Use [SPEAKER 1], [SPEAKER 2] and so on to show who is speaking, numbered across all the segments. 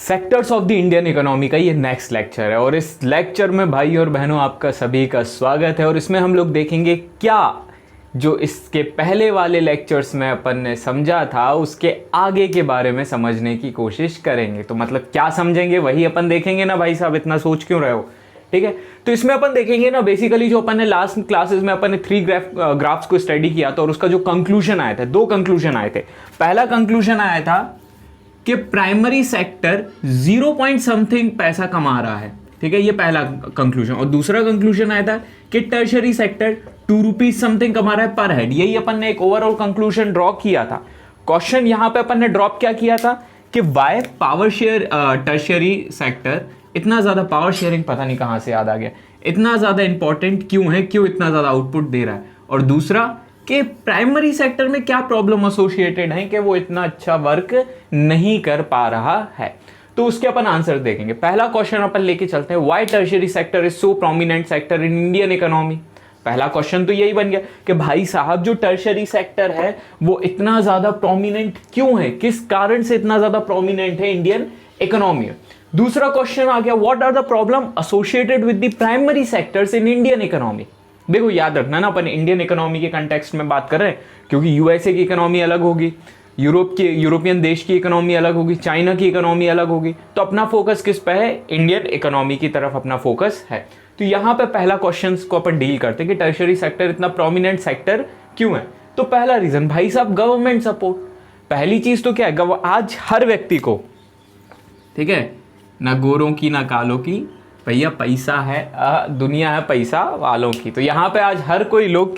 [SPEAKER 1] Sectors of the Indian economy का ये next lecture है और इस लेक्चर में भाई और बहनों आपका सभी का स्वागत है। और इसमें हम लोग देखेंगे क्या जो इसके पहले वाले लेक्चर्स में अपन ने समझा था उसके आगे के बारे में समझने की कोशिश करेंगे। तो मतलब क्या समझेंगे वही अपन देखेंगे ना भाई साहब, इतना सोच क्यों रहे हो। ठीक है, तो इसमें अपन देखेंगे ना बेसिकली जो अपन ने लास्ट क्लासेस में अपन ने 3 ग्राफ्स को स्टडी किया था और उसका जो कंक्लूजन आया था, 2 कंक्लूजन आए थे। पहला कंक्लूजन आया था कि प्राइमरी सेक्टर 0 पॉइंट समथिंग पैसा कमा रहा है। ठीक है, ये पहला कंक्लूजन। और दूसरा कंक्लूजन आया था कि टर्शरी सेक्टर 2 रुपीज समथिंग कमा रहा है पर हेड। यही अपन ने एक ओवरऑल कंक्लूजन ड्रॉ किया था। क्वेश्चन यहां पे अपन ने ड्रॉप क्या किया था कि why power share tertiary sector इतना ज्यादा, पावर शेयरिंग पता नहीं कहां से याद आ गया, इतना ज्यादा इंपॉर्टेंट क्यों है, क्यों इतना ज्यादा आउटपुट दे रहा है। और दूसरा कि प्राइमरी सेक्टर में क्या प्रॉब्लम एसोसिएटेड है कि वो इतना अच्छा वर्क नहीं कर पा रहा है। तो उसके अपन आंसर देखेंगे। पहला क्वेश्चन अपन लेके चलते हैं, why tertiary sector is so prominent sector in Indian economy. पहला क्वेश्चन तो यही बन गया कि भाई साहब जो टर्शरी सेक्टर है वो इतना ज्यादा प्रोमिनेंट क्यों है, किस कारण से इतना ज्यादा प्रोमिनेंट है इंडियन इकोनॉमी में। दूसरा क्वेश्चन आ गया, what are the problem associated with the primary sectors in Indian economy. देखो याद रखना ना, अपन इंडियन इकोनॉमी के कंटेक्स्ट में बात कर रहे हैं क्योंकि यूएसए की इकोनॉमी अलग होगी, यूरोपियन देश की इकोनॉमी अलग होगी, चाइना की इकोनॉमी अलग होगी। तो अपना फोकस किस पे है, इंडियन इकोनॉमी की तरफ अपना फोकस है। तो यहाँ पे पहला क्वेश्चन को अपन डील करते हैं कि टर्शरी सेक्टर इतना प्रोमिनेंट सेक्टर क्यों है। तो पहला रीजन भाई साहब गवर्नमेंट सपोर्ट। पहली चीज तो क्या है, आज हर व्यक्ति को, ठीक है, ना गोरों की ना कालों की, भैया पैसा है, दुनिया है पैसा वालों की। तो यहाँ पे आज हर कोई लोग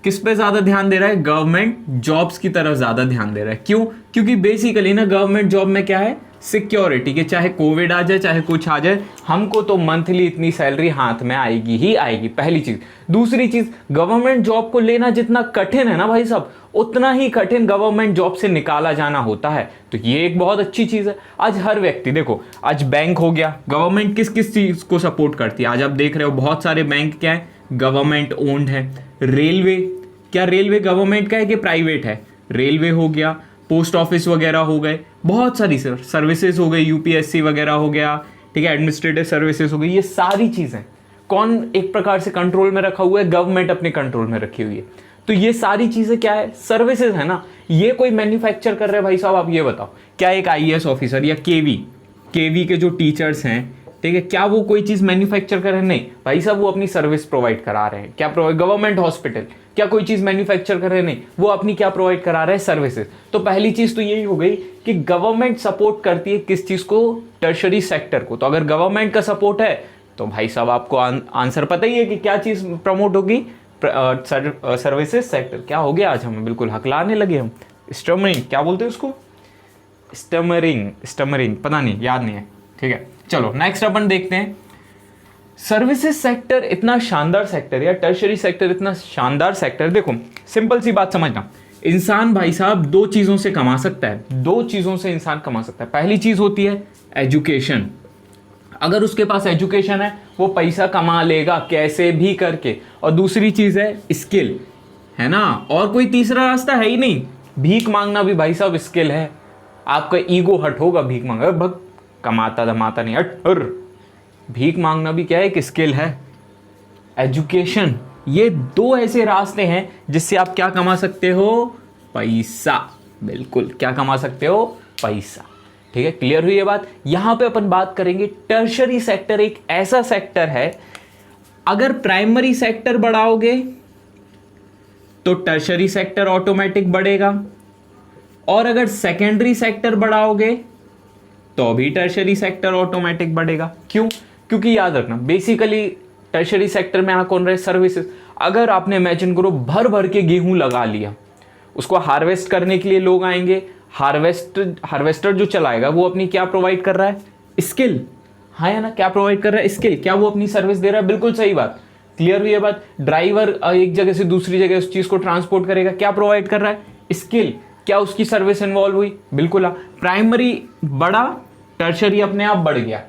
[SPEAKER 1] किस पे ज्यादा ध्यान दे रहा है, गवर्नमेंट जॉब्स की तरफ ज्यादा ध्यान दे रहा है। क्यों? क्योंकि बेसिकली ना गवर्नमेंट जॉब में क्या है, सिक्योरिटी के, चाहे कोविड आ जाए चाहे कुछ आ जाए, हमको तो मंथली इतनी सैलरी हाथ में आएगी ही आएगी, पहली चीज। दूसरी चीज, गवर्नमेंट जॉब को लेना जितना कठिन है ना भाई साहब, उतना ही कठिन गवर्नमेंट जॉब से निकाला जाना होता है। तो ये एक बहुत अच्छी चीज है। आज हर व्यक्ति, देखो आज बैंक हो गया, गवर्नमेंट किस किस चीज को सपोर्ट करती है। आज आप देख रहे हो बहुत सारे बैंक क्या है, गवर्नमेंट ओन्ड है। रेलवे, क्या रेलवे गवर्नमेंट का है कि प्राइवेट है, रेलवे हो गया, पोस्ट ऑफिस वगैरह हो गए, बहुत सारी सर्विसेज हो गई, यूपीएससी वगैरह हो गया, ठीक है, एडमिनिस्ट्रेटिव सर्विसेज हो गई। ये सारी चीजें कौन एक प्रकार से कंट्रोल में रखा हुआ है, गवर्नमेंट अपने कंट्रोल में रखी हुई है। तो ये सारी चीजें क्या है, सर्विसेज है ना। ये कोई मैन्युफैक्चर कर रहे हैं भाई साहब, आप ये बताओ, क्या एक आईएएस ऑफिसर या केवी के जो टीचर्स हैं, ठीक है, क्या वो कोई चीज मैन्युफैक्चर कर रहे हैं? नहीं भाई साहब, वो अपनी सर्विस प्रोवाइड करा रहे हैं। क्या प्रोवाइड, गवर्नमेंट हॉस्पिटल क्या कोई चीज मैन्युफैक्चर कर रहे हैं? नहीं, वो अपनी क्या प्रोवाइड करा रहे हैं, सर्विसेज। तो पहली चीज तो यही हो गई कि गवर्नमेंट सपोर्ट करती है किस चीज को, टर्शरी सेक्टर को। तो अगर गवर्नमेंट का सपोर्ट है तो भाई साहब आपको आंसर पता ही है कि क्या चीज प्रमोट होगी, सर्विसेज सेक्टर। क्या हो गया आज, हमें बिल्कुल हकलाने लगे हम। स्टमरिंग, क्या बोलते हैं उसको, स्टमरिंग पता नहीं, याद नहीं है। ठीक है, चलो नेक्स्ट अपन देखते हैं। सर्विसेज सेक्टर इतना शानदार सेक्टर या टर्शरी सेक्टर इतना शानदार सेक्टर। देखो सिंपल सी बात समझना, इंसान भाई साहब 2 चीजों से कमा सकता है, 2 चीजों से इंसान कमा सकता है। पहली चीज होती है एजुकेशन। अगर उसके पास एजुकेशन है वो पैसा कमा लेगा कैसे भी करके। और दूसरी चीज है स्किल, है ना, और कोई तीसरा रास्ता है ही नहीं। भीख मांगना भी भाई साहब स्किल है। आपका ईगो हट होगा भीख मांगा, भग कमाता धमाता नहीं, हट। भीख मांगना भी क्या है, एक स्किल है। एजुकेशन, ये 2 ऐसे रास्ते हैं जिससे आप क्या कमा सकते हो, पैसा। बिल्कुल, क्या कमा सकते हो, पैसा। ठीक है, क्लियर हुई ये बात। यहां पे अपन बात करेंगे टर्शरी सेक्टर एक ऐसा सेक्टर है, अगर प्राइमरी सेक्टर बढ़ाओगे तो टर्शरी सेक्टर ऑटोमेटिक बढ़ेगा, और अगर सेकेंडरी सेक्टर बढ़ाओगे तो भी टर्शरी सेक्टर ऑटोमेटिक बढ़ेगा। क्यों? क्योंकि याद रखना बेसिकली टर्शरी सेक्टर में कौन रहे, सर्विसेज। अगर आपने इमेजिन करो भर भर के गेहूं लगा लिया, उसको हार्वेस्ट करने के लिए लोग आएंगे, हार्वेस्टर जो चलाएगा वो अपनी क्या प्रोवाइड कर रहा है, स्किल। हाँ या ना, क्या प्रोवाइड कर रहा है, स्किल। क्या वो अपनी सर्विस दे रहा है, बिल्कुल सही बात, क्लियर हुई है बात। ड्राइवर एक जगह से दूसरी जगह उस चीज को ट्रांसपोर्ट करेगा, क्या प्रोवाइड कर रहा है, स्किल। क्या उसकी सर्विस इन्वॉल्व हुई, बिल्कुल। प्राइमरी बढ़ा, टर्शरी अपने आप बढ़ गया।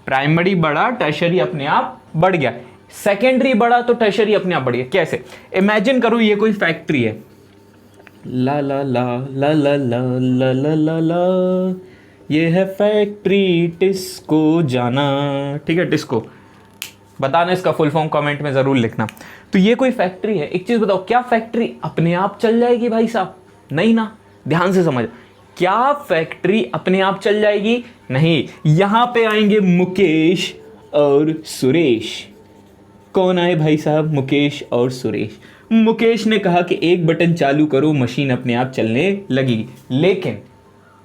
[SPEAKER 1] प्राइमरी बढ़ा, टर्शरी अपने आप बढ़ गया। सेकेंडरी बढ़ा तो टर्शरी अपने आप बढ़ गया। कैसे? इमेजिन करो ये कोई फैक्ट्री है, ला ला ला ला ला ला ला ला ला ला, ये है फैक्ट्री टिस्को जाना, ठीक है, टिस्को। बताना इसका फुल फॉर्म कमेंट में ज़रूर लिखना। तो ये कोई फैक्ट्री है। एक चीज़ बताओ, क्या फैक्ट्री अपने आप चल जाएगी भाई साहब? नहीं ना, ध्यान से समझ। क्या फैक्ट्री अपने आप चल जाएगी? नहीं। यहां पे आएंगे मुकेश और सुरेश। कौन आए भाई साहब? मुकेश और सुरेश। मुकेश ने कहा कि एक बटन चालू करो, मशीन अपने आप चलने लगेगी। लेकिन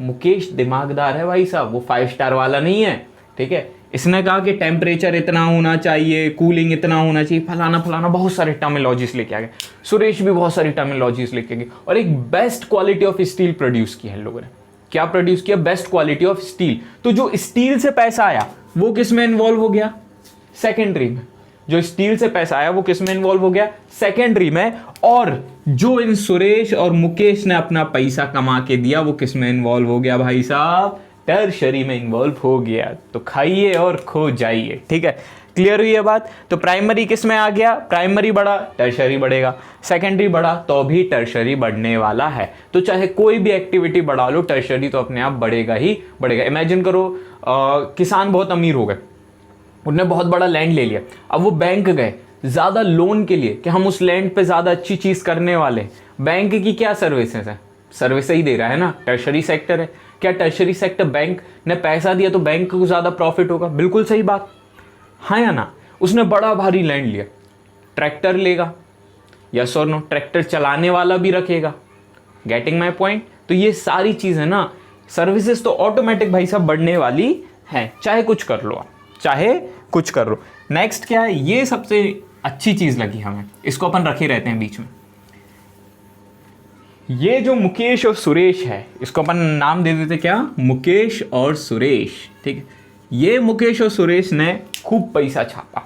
[SPEAKER 1] मुकेश दिमागदार है भाई साहब, वो 5 स्टार वाला नहीं है, ठीक है। इसने कहा कि टेम्परेचर इतना होना चाहिए, कूलिंग इतना होना चाहिए, फलाना फलाना, बहुत सारे टर्मिनोलॉजीज लेके आ गए। सुरेश भी बहुत सारी टर्मिनोलॉजीज लेके गए और एक best quality of steel produce किया है लोगों ने। क्या प्रोड्यूस किया? Best quality of steel. तो जो स्टील से पैसा आया वो किस में इन्वॉल्व हो गया? सेकेंडरी में। जो स्टील से पैसा आया वो किस में इन्वॉल्व हो गया? सेकेंडरी में। और जो इन सुरेश और मुकेश ने अपना पैसा कमा के दिया वो किस में इन्वॉल्व हो गया भाई साहब? टर्शरी में इन्वॉल्व हो गया। तो खाइए और खो जाइए, ठीक है। क्लियर हुई है बात? तो प्राइमरी किस में आ गया? प्राइमरी बढ़ा, टर्शरी बढ़ेगा। सेकेंडरी बढ़ा तो भी टर्शरी बढ़ने वाला है। तो चाहे कोई भी एक्टिविटी बढ़ा लो, टर्शरी तो अपने आप बढ़ेगा ही बढ़ेगा। इमेजिन करो किसान बहुत अमीर हो गए, उन्होंने बहुत बड़ा लैंड ले लिया। अब वो बैंक गए ज़्यादा लोन के लिए कि हम उस लैंड पे ज़्यादा अच्छी चीज़ करने वाले। बैंक की क्या सर्विसेज है? सर्विस ही दे रहा है ना, टर्शरी सेक्टर है। क्या टर्शरी सेक्टर, बैंक ने पैसा दिया तो बैंक को ज़्यादा प्रॉफिट होगा? बिल्कुल सही बात, हाँ या ना। उसने बड़ा भारी लैंड लिया, ट्रैक्टर लेगा, यस और नो? ट्रैक्टर चलाने वाला भी रखेगा। Getting my point? तो ये सारी चीज़ें ना, सर्विसेज तो ऑटोमेटिक भाई साहब बढ़ने वाली हैं, चाहे कुछ कर लो आप, चाहे कुछ कर लो। नेक्स्ट क्या है? ये सबसे अच्छी चीज़ लगी हमें, इसको अपन रखे रहते हैं बीच में। ये जो मुकेश और सुरेश है, इसको अपन नाम दे देते क्या? मुकेश और सुरेश, ठीक है। ये मुकेश और सुरेश ने खूब पैसा छापा,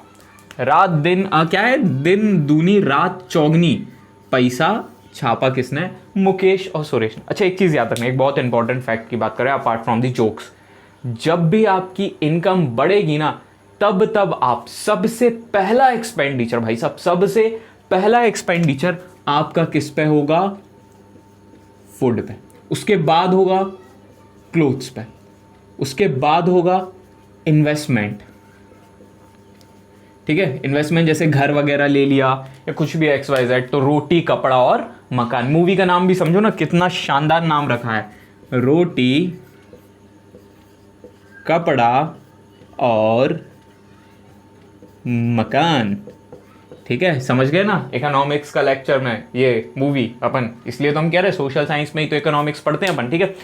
[SPEAKER 1] रात दिन क्या है, दिन दूनी रात चौगनी पैसा छापा। किसने? मुकेश और सुरेश ने। अच्छा, एक चीज़ याद रखना, एक बहुत इंपॉर्टेंट फैक्ट की बात करें अपार्ट फ्रॉम दी जोक्स। जब भी आपकी इनकम बढ़ेगी ना, तब आप सबसे पहला एक्सपेंडिचर भाई साहब, सबसे पहला एक्सपेंडिचर आपका किस पे होगा? फूड पे। उसके बाद होगा क्लोथ्स पे। उसके बाद होगा इन्वेस्टमेंट, ठीक है। इन्वेस्टमेंट जैसे घर वगैरह ले लिया या कुछ भी XYZ, तो रोटी, कपड़ा और मकान। मूवी का नाम भी समझो ना, कितना शानदार नाम रखा है, रोटी, कपड़ा और मकान, ठीक है। समझ गए ना? इकोनॉमिक्स का लेक्चर में ये मूवी अपन, इसलिए तो हम कह रहे हैं सोशल साइंस में ही तो इकोनॉमिक्स पढ़ते हैं अपन, ठीक है।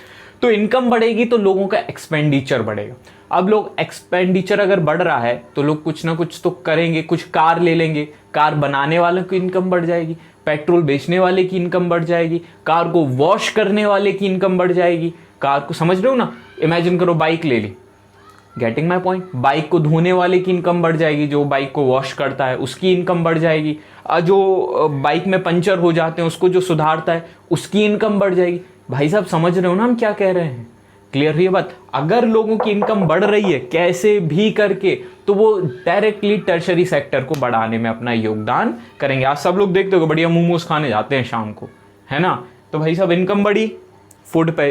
[SPEAKER 1] तो इनकम बढ़ेगी तो लोगों का एक्सपेंडिचर बढ़ेगा। अब लोग एक्सपेंडिचर अगर बढ़ रहा है तो लोग कुछ ना कुछ तो करेंगे, कुछ कार ले लेंगे, कार बनाने वालों की इनकम बढ़ जाएगी, पेट्रोल बेचने वाले की इनकम बढ़ जाएगी, कार को वॉश करने वाले की इनकम बढ़ जाएगी, कार को, समझ रहे हो ना? इमेजिन करो बाइक ले ली, गेटिंग माई पॉइंट? बाइक को धोने वाले की इनकम बढ़ जाएगी, जो बाइक को वॉश करता है उसकी इनकम बढ़ जाएगी, जो बाइक में पंचर हो जाते हैं उसको जो सुधारता है उसकी इनकम बढ़ जाएगी। भाई साहब समझ रहे हो ना हम क्या कह रहे हैं? क्लियर हुई बात? अगर लोगों की इनकम बढ़ रही है कैसे भी करके, तो वो डायरेक्टली टर्शरी सेक्टर को बढ़ाने में अपना योगदान करेंगे। आज सब लोग देखते हो बढ़िया मोमोज खाने जाते हैं शाम को, है ना? तो भाई साहब इनकम बढ़ी, फूड पे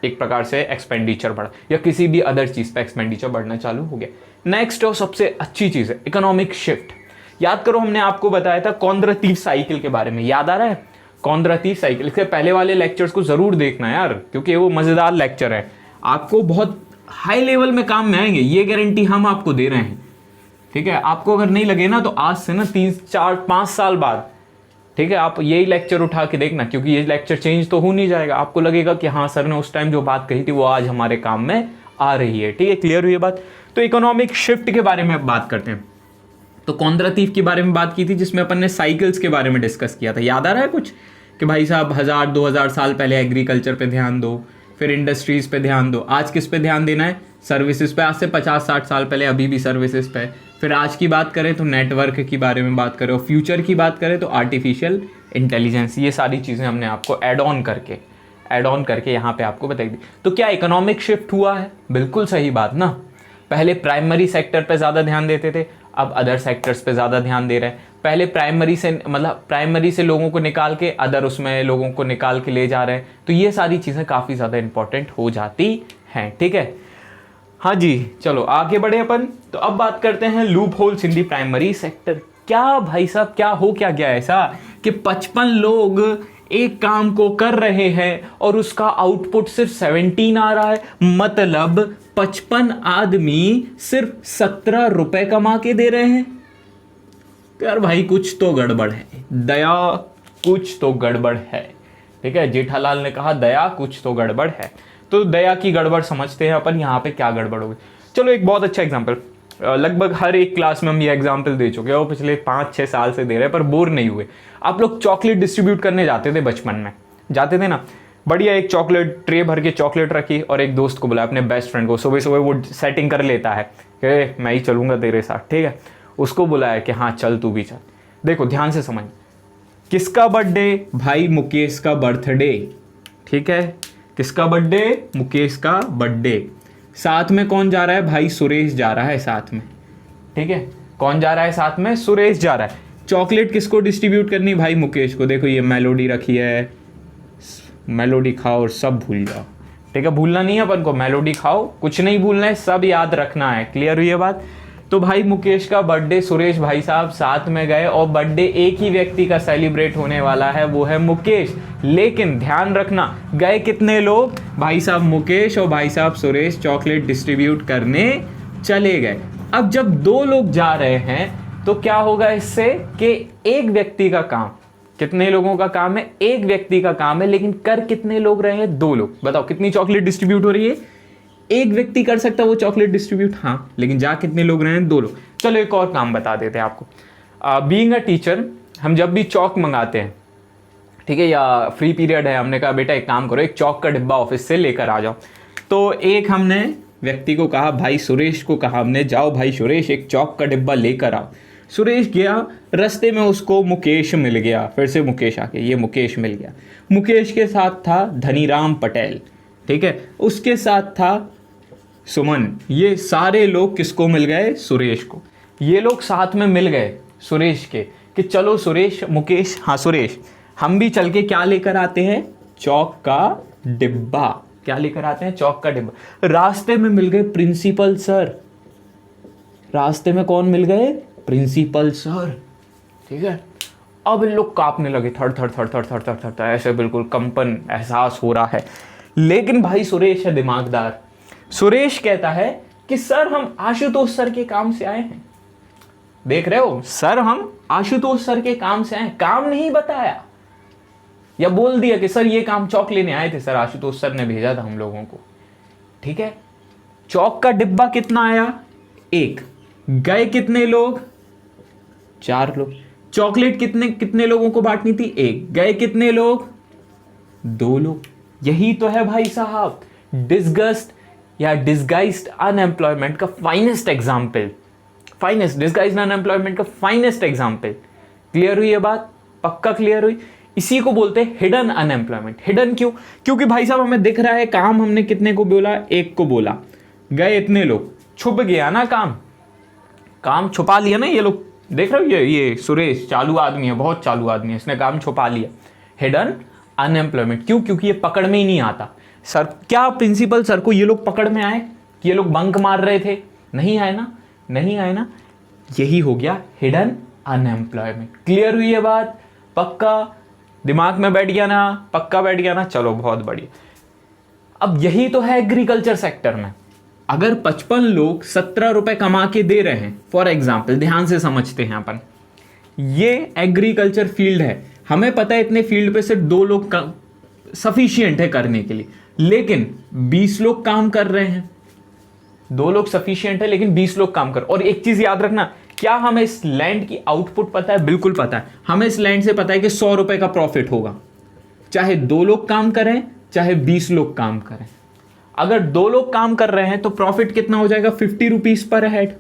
[SPEAKER 1] एक प्रकार से एक्सपेंडिचर बढ़ा, या किसी भी अदर चीज़ पे एक्सपेंडिचर बढ़ना चालू हो गया। नेक्स्ट और सबसे अच्छी चीज़ है इकोनॉमिक शिफ्ट। याद करो, हमने आपको बताया था कॉन्द्रतीव साइकिल के बारे में, याद आ रहा है? कॉन्द्रतीव साइकिल, इसके पहले वाले लेक्चर्स को ज़रूर देखना यार, क्योंकि वो मज़ेदार लेक्चर है, आपको बहुत हाई लेवल में काम में आएंगे, ये गारंटी हम आपको दे रहे हैं, ठीक है। आपको अगर नहीं लगे ना तो आज से ना 3, 4, 5 साल बाद, ठीक है, आप यही लेक्चर उठा के देखना, क्योंकि ये लेक्चर चेंज तो हो नहीं जाएगा। आपको लगेगा कि हाँ सर ने उस टाइम जो बात कही थी वो आज हमारे काम में आ रही है, ठीक है। क्लियर हुई बात? तो इकोनॉमिक शिफ्ट के बारे में बात करते हैं। तो कॉन्द्रतीव के बारे में बात की थी, जिसमें अपन ने साइकिल्स के बारे में डिस्कस किया था। याद आ रहा है कुछ कि भाई साहब 1000-2000 साल पहले एग्रीकल्चर पे ध्यान दो, फिर इंडस्ट्रीज़ पे ध्यान दो। आज किस पे ध्यान देना है? सर्विसेज पे। आज से 50-60 साल पहले अभी भी सर्विसेज पे। फिर आज की बात करें तो नेटवर्क की बारे में बात करें, और फ्यूचर की बात करें तो आर्टिफिशियल इंटेलिजेंस। ये सारी चीज़ें हमने आपको ऐड ऑन करके यहाँ पे आपको बताई दी। तो क्या इकोनॉमिक शिफ्ट हुआ है? बिल्कुल सही बात ना। पहले प्राइमरी सेक्टर पे ज़्यादा ध्यान देते थे, अब अदर सेक्टर्स पे ज़्यादा ध्यान दे रहे हैं। पहले प्राइमरी से लोगों को निकाल के अदर उसमें लोगों को निकाल के ले जा रहे हैं। तो ये सारी चीज़ें काफ़ी ज़्यादा इंपॉर्टेंट हो जाती हैं, ठीक है। हाँ जी, चलो आगे बढ़े अपन। तो अब बात करते हैं loop holes in the primary sector. क्या भाई साहब, क्या हो क्या गया ऐसा कि 55 लोग एक काम को कर रहे हैं और उसका आउटपुट सिर्फ 17 आ रहा है, मतलब 55 आदमी सिर्फ 17 रुपए कमा के दे रहे हैं। तो यार भाई कुछ तो गड़बड़ है, दया कुछ तो गड़बड़ है, ठीक है। जेठालाल ने कहा दया कुछ तो गड़बड़ है। तो दया की गड़बड़ समझते हैं अपन, यहाँ पे क्या गड़बड़ होगी। चलो एक बहुत अच्छा एग्जांपल, लगभग हर एक क्लास में हम ये एग्जांपल दे चुके हैं, वो पिछले 5-6 साल से दे रहे हैं पर बोर नहीं हुए। आप लोग चॉकलेट डिस्ट्रीब्यूट करने जाते थे बचपन में, जाते थे ना, बढ़िया एक चॉकलेट ट्रे भर के चॉकलेट रखी और एक दोस्त को बुलाया, अपने बेस्ट फ्रेंड को, सुबह सुबह वो सेटिंग कर लेता है कि मैं ही चलूंगा तेरे साथ, ठीक है। उसको बुलाया कि हाँ चल तू भी चल। देखो ध्यान से समझ, किसका बर्थडे? भाई मुकेश का बर्थडे, ठीक है। किसका बर्थडे? मुकेश का बर्थडे। साथ में कौन जा रहा है? भाई सुरेश जा रहा है साथ में, ठीक है। कौन जा रहा है साथ में? सुरेश जा रहा है। चॉकलेट किसको डिस्ट्रीब्यूट करनी? भाई मुकेश को। देखो ये मेलोडी रखी है, मेलोडी खाओ और सब भूल जाओ, ठीक है। भूलना नहीं है अपन को, मेलोडी खाओ, कुछ नहीं भूलना है, सब याद रखना है। क्लियर हुई ये बात? तो भाई मुकेश का बर्थडे, सुरेश भाई साहब साथ में गए और बर्थडे एक ही व्यक्ति का सेलिब्रेट होने वाला है, वो है मुकेश। लेकिन ध्यान रखना, गए कितने लोग? भाई साहब मुकेश और भाई साहब सुरेश चॉकलेट डिस्ट्रीब्यूट करने चले गए। अब जब 2 लोग जा रहे हैं तो क्या होगा इससे कि एक व्यक्ति का काम, कितने लोगों का काम है? एक व्यक्ति का काम है, लेकिन कर कितने लोग रहे हैं? 2 लोग। बताओ कितनी चॉकलेट डिस्ट्रीब्यूट हो रही है? एक व्यक्ति कर सकता है वो चॉकलेट डिस्ट्रीब्यूट, हाँ, लेकिन जा कितने लोग रहे हैं? 2 लोग। चलो एक और काम बता देते हैं आपको। बीइंग अ टीचर, हम जब भी चौक मंगाते हैं, ठीक है, या फ्री पीरियड है, हमने कहा बेटा एक काम करो, एक चौक का डिब्बा ऑफिस से लेकर आ जाओ। तो एक हमने व्यक्ति को कहा, भाई सुरेश को कहा हमने, जाओ भाई सुरेश एक चौक का डिब्बा लेकर आओ। सुरेश गया, रास्ते में उसको मुकेश मिल गया, फिर से मुकेश आके, ये मुकेश मिल गया। मुकेश के साथ था धनीराम पटेल, ठीक है, उसके साथ था सुमन। ये सारे लोग किसको मिल गए? सुरेश को। ये लोग साथ में मिल गए सुरेश के कि चलो सुरेश, मुकेश, हाँ सुरेश, हम भी चल के क्या लेकर आते हैं? चौक का डिब्बा। क्या लेकर आते हैं? चौक का डिब्बा। रास्ते में मिल गए प्रिंसिपल सर। रास्ते में कौन मिल गए? प्रिंसिपल सर, ठीक है। अब इन लोग कांपने लगे, थर थर थर थर थर थर थर थर, ऐसे बिल्कुल कंपन एहसास हो रहा है। लेकिन भाई सुरेश है दिमागदार। सुरेश कहता है कि सर हम आशुतोष सर के काम से आए हैं। देख रहे हो, सर हम आशुतोष सर के काम से आए, काम नहीं बताया या बोल दिया कि सर ये काम चौक लेने आए थे सर, आशुतोष सर ने भेजा था हम लोगों को, ठीक है। चौक का डिब्बा कितना आया? 1। गए कितने लोग? 4 लोग। चॉकलेट कितने कितने लोगों को बांटनी थी? 1। गए कितने लोग? 2 लोग। यही तो है भाई साहब डिस्गस्ट या डिस्गाइज्ड अनएम्प्लॉयमेंट का finest example, finest disguised unemployment का फाइनेस्ट एग्जाम्पल। क्लियर हुई ये बात? पक्का क्लियर हुई? इसी को बोलते हैं हिडन अनएम्प्लॉयमेंट। हिडन क्यों? क्योंकि भाई साहब हमें दिख रहा है काम हमने कितने को बोला? 1 को बोला। गए इतने लोग, छुप गया ना काम, काम छुपा लिया ना ये लोग। देख रहे हो ये सुरेश चालू आदमी है, बहुत चालू आदमी है, इसने काम छुपा लिया। हिडन अनएम्प्लॉयमेंट क्यों? क्योंकि ये पकड़ में ही नहीं आता। सर क्या प्रिंसिपल सर को ये लोग पकड़ में आए कि ये लोग बंक मार रहे थे? नहीं आए ना, नहीं आए ना। यही हो गया हिडन अनएम्प्लॉयमेंट। क्लियर हुई ये बात? पक्का दिमाग में बैठ गया ना? पक्का बैठ गया ना? चलो बहुत बढ़िया। अब यही तो है एग्रीकल्चर सेक्टर में। अगर 55 लोग 17 रुपए कमा के दे रहे हैं, फॉर एग्जाम्पल, ध्यान से समझते हैं अपन, ये एग्रीकल्चर फील्ड है, हमें पता है इतने फील्ड पे सिर्फ 2 लोग सफिशियंट है करने के लिए, लेकिन 20 लोग काम कर रहे हैं। 2 लोग सफिशियंट है लेकिन 20 लोग काम कर। और एक चीज याद रखना, क्या हमें इस लैंड की आउटपुट पता है? बिल्कुल पता है। हमें इस लैंड से पता है कि 100 रुपए का प्रॉफिट होगा, चाहे 2 लोग काम करें चाहे 20 लोग काम करें। अगर 2 लोग काम कर रहे हैं तो प्रॉफिट कितना हो जाएगा? 50 रुपीज पर हेड।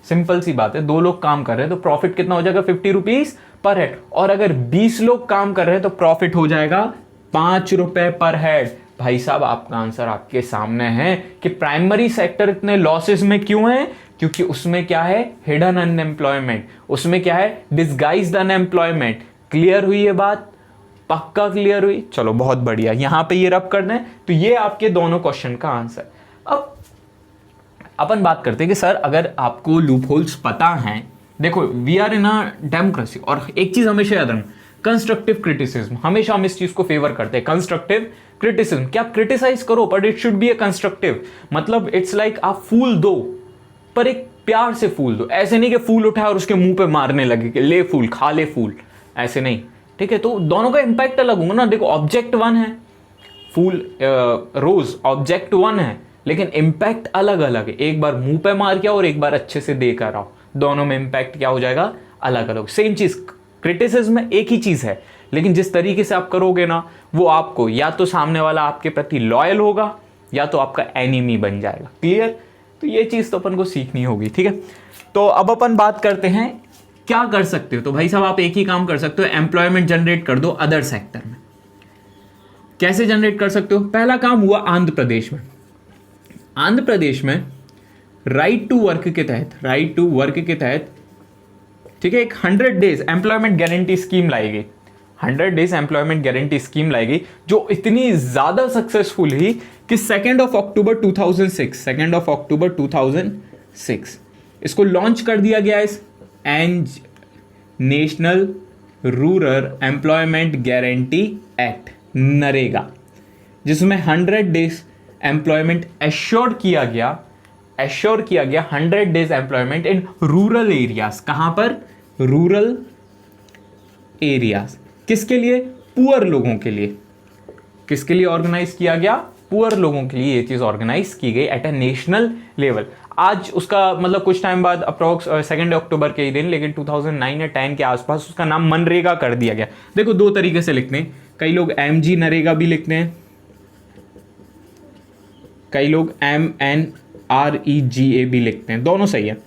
[SPEAKER 1] सिंपल सी बात है, 2 लोग काम कर रहे हैं तो प्रॉफिट कितना हो जाएगा? 50 रुपीज पर हेड। और अगर 20 लोग काम कर रहे हैं तो प्रॉफिट हो जाएगा 5 रुपए पर हेड। भाई साहब आपका आंसर आपके सामने है कि प्राइमरी सेक्टर इतने लॉसेस में क्यों है? क्योंकि उसमें क्या है? Hidden unemployment. उसमें क्या है? Disguised unemployment. क्लियर हुई ये बात? पक्का क्लियर हुई? चलो बहुत बढ़िया। यहां पे ये रब करना है, तो ये आपके दोनों क्वेश्चन का आंसर। अब अपन बात करते हैं कि सर अगर आपको लूप होल्स पता हैं, देखो we are in a democracy, और एक चीज हमेशा याद रखना, कंस्ट्रक्टिव क्रिटिसिज्म, हमेशा हम इस चीज को फेवर करते हैं, कंस्ट्रक्टिव क्रिटिसिज्म, क्या क्रिटिसाइज करो but it should be A constructive, मतलब इट्स लाइक आप फूल दो पर एक प्यार से फूल दो, ऐसे नहीं कि फूल उठाए और उसके मुंह पे मारने लगे कि ले फूल खा ले फूल, ऐसे नहीं, ठीक है। तो दोनों का इंपैक्ट अलग होगा ना, देखो ऑब्जेक्ट वन है, फूल रोज ऑब्जेक्ट वन है लेकिन इंपैक्ट अलग अलग है, एक बार मुंह पे मार के और एक बार अच्छे से दे कर आओ, दोनों में इंपैक्ट क्या हो जाएगा, अलग अलग। सेम चीज क्रिटिसिज्म में एक ही चीज है, लेकिन जिस तरीके से आप करोगे ना वो आपको या तो सामने वाला आपके प्रति लॉयल होगा या तो आपका एनिमी बन जाएगा। क्लियर? तो ये चीज तो अपन को सीखनी होगी, ठीक है। तो अब अपन बात करते हैं क्या कर सकते हो। तो भाई साहब आप एक ही काम कर सकते हो, एम्प्लॉयमेंट जनरेट कर दो अदर सेक्टर में। कैसे जनरेट कर सकते हो? पहला काम हुआ आंध्र प्रदेश में। आंध्र प्रदेश में राइट टू वर्क के तहत, ठीक है, एक 100 डेज एम्प्लॉयमेंट गारंटी स्कीम लाई गई, 100 डेज एम्प्लॉयमेंट गारंटी स्कीम लाई गई, जो इतनी ज्यादा सक्सेसफुल हुई कि 2 अक्टूबर 2006 इसको लॉन्च कर दिया गया इस and national rural employment guarantee act, NREGA, जिसमें 100 डेज एम्प्लॉयमेंट एश्योर किया गया 100 days employment in rural areas. कहां पर? Rural areas. किसके लिए? पुअर लोगों के लिए। किसके लिए ऑर्गेनाइज किया गया? पुअर लोगों के लिए ये चीज ऑर्गेनाइज की गई एट अ नेशनल लेवल। आज उसका मतलब कुछ टाइम बाद अप्रोक्स 2 अक्टूबर के ही दिन, लेकिन 2009 या 10 के आसपास उसका नाम मनरेगा कर दिया गया। देखो दो तरीके से लिखते हैं, कई लोग MG नरेगा भी लिखते हैं, कई लोग MNREGA भी लिखते हैं, दोनों सही है,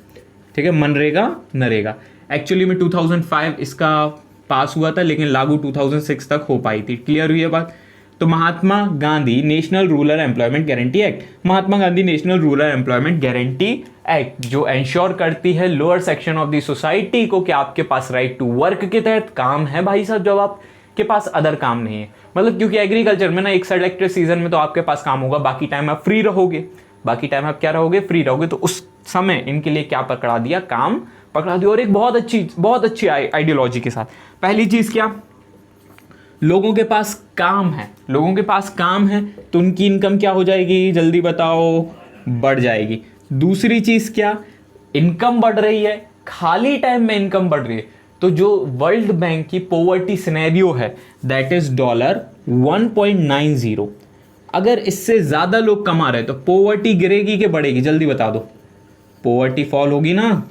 [SPEAKER 1] ठीक है। मनरेगा नरेगा एक्चुअली में 2005 इसका पास हुआ था लेकिन लागू 2006 तक हो पाई थी। क्लियर हुई है बात? तो Mahatma Gandhi national rural employment guarantee act, Mahatma Gandhi national rural employment guarantee act जो एंश्योर करती है lower section of the society को कि आपके पास राइट टू वर्क के तहत काम है भाई साहब, जब आपके पास अदर काम नहीं है। मतलब क्योंकि एग्रीकल्चर में ना एक सेलेक्टेड सीजन में तो आपके पास काम होगा, बाकी टाइम आप फ्री रहोगे, बाकी टाइम आप क्या रहोगे? फ्री रहोगे। तो उस समय इनके लिए क्या पकड़ा दिया? काम पकड़ा दिया, और एक बहुत अच्छी आइडियोलॉजी के साथ। पहली चीज क्या? लोगों के पास काम है, लोगों के पास काम है तो उनकी इनकम क्या हो जाएगी? जल्दी बताओ, बढ़ जाएगी। दूसरी चीज क्या? इनकम बढ़ रही है, खाली टाइम में इनकम बढ़ रही है, तो जो वर्ल्ड बैंक की पॉवर्टी सिनेरियो है दैट इज $1.90। अगर इससे ज्यादा लोग कमा रहे तो पॉवर्टी गिरेगी कि बढ़ेगी? जल्दी बता दो। पॉवर्टी फॉल होगी ना,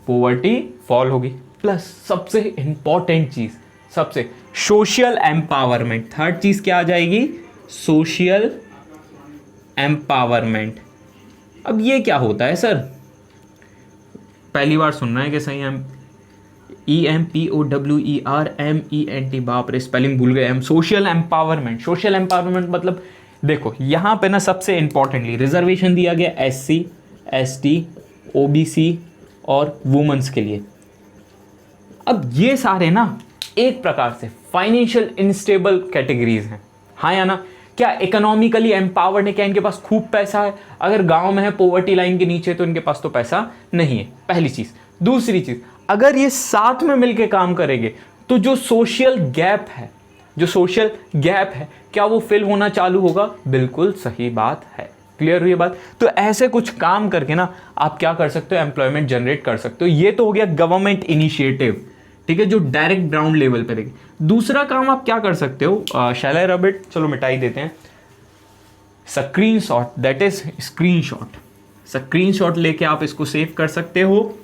[SPEAKER 1] पॉवर्टी फॉल होगी। प्लस सबसे इंपॉर्टेंट चीज, सबसे सोशल एम्पावरमेंट। थर्ड चीज क्या आ जाएगी? Social empowerment. अब ये क्या होता है सर? पहली बार सुन रहे हैं कि सही? EMPOWERMENT, बाप रे स्पेलिंग भूल गए हम। सोशल एम्पावरमेंट, सोशल एम्पावरमेंट मतलब देखो यहां पे ना सबसे इंपॉर्टेंटली रिजर्वेशन दिया गया SC ST OBC और वुमेन्स के लिए। अब ये सारे ना एक प्रकार से फाइनेंशियल इनस्टेबल कैटेगरीज हैं, हाँ या ना? क्या इकोनॉमिकली एम्पावर्ड है? क्या इनके पास खूब पैसा है? अगर गांव में है पॉवर्टी लाइन के नीचे तो इनके पास तो पैसा नहीं है, पहली चीज। दूसरी चीज, अगर ये साथ में मिलके काम करेंगे तो जो सोशल गैप है क्या वो फिल होना चालू होगा? बिल्कुल सही बात है। क्लियर हुई बात? तो ऐसे कुछ काम करके ना आप क्या कर सकते हो? एम्प्लॉयमेंट जनरेट कर सकते हो। ये तो हो गया गवर्नमेंट इनिशिएटिव, ठीक है, जो डायरेक्ट ग्राउंड लेवल पे देखे। दूसरा काम आप क्या कर सकते हो? शैल आई रब इट? चलो मिटाई देते हैं। स्क्रीनशॉट, दैट इज स्क्रीनशॉट लेके आप इसको सेव कर सकते हो,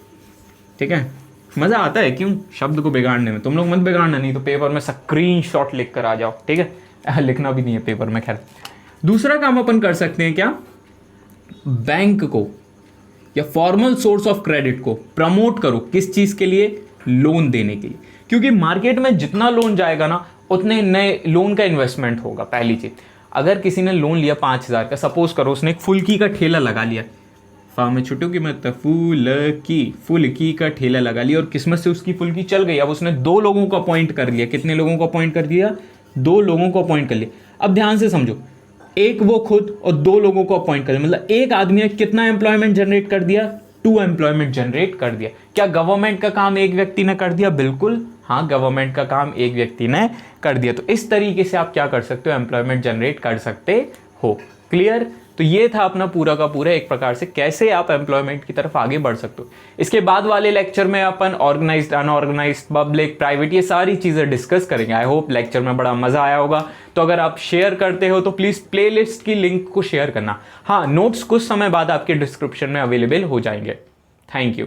[SPEAKER 1] ठीक है। मजा आता है क्यों शब्द को बिगाड़ने में? तुम लोग मत बिगाड़ना, नहीं तो पेपर में स्क्रीनशॉट लिख कर आ जाओ, ठीक है। लिखना भी नहीं है पेपर में, खैर। दूसरा काम अपन कर सकते हैं क्या? बैंक को या फॉर्मल सोर्स ऑफ क्रेडिट को प्रमोट करो। किस चीज के लिए? लोन देने के लिए। क्योंकि मार्केट में जितना लोन जाएगा ना उतने नए लोन का इन्वेस्टमेंट होगा। पहली चीज, अगर किसी ने लोन लिया 5,000 का, सपोज करो उसने एक फुल्की का ठेला लगा लिया, फार्म में छुट्टियों की मतलब फुल्की का ठेला लगा लिया और किस्मत से उसकी फुल्की चल गई। अब उसने 2 लोगों को अपॉइंट कर लिया। कितने लोगों को अपॉइंट कर दिया? 2 लोगों को अपॉइंट कर लिया। अब ध्यान से समझो, एक वो खुद और 2 लोगों को अपॉइंट कर दिया, मतलब एक आदमी ने कितना एम्प्लॉयमेंट जनरेट कर दिया, 2 एम्प्लॉयमेंट जनरेट कर दिया। क्या गवर्नमेंट का काम एक व्यक्ति ने कर दिया? बिल्कुल हाँ, गवर्नमेंट का काम एक व्यक्ति ने कर दिया। तो इस तरीके से आप क्या कर सकते हो, एम्प्लॉयमेंट जनरेट कर सकते हो। क्लियर? तो ये था अपना पूरा का पूरा एक प्रकार से कैसे आप एम्प्लॉयमेंट की तरफ आगे बढ़ सकते हो। इसके बाद वाले लेक्चर में अपन ऑर्गेनाइज्ड, अनऑर्गेनाइज्ड, पब्लिक, प्राइवेट, ये सारी चीज़ें डिस्कस करेंगे। आई होप लेक्चर में बड़ा मज़ा आया होगा। तो अगर आप शेयर करते हो तो प्लीज़ प्लेलिस्ट की लिंक को शेयर करना। हाँ, नोट्स कुछ समय बाद आपके डिस्क्रिप्शन में अवेलेबल हो जाएंगे। Thank you.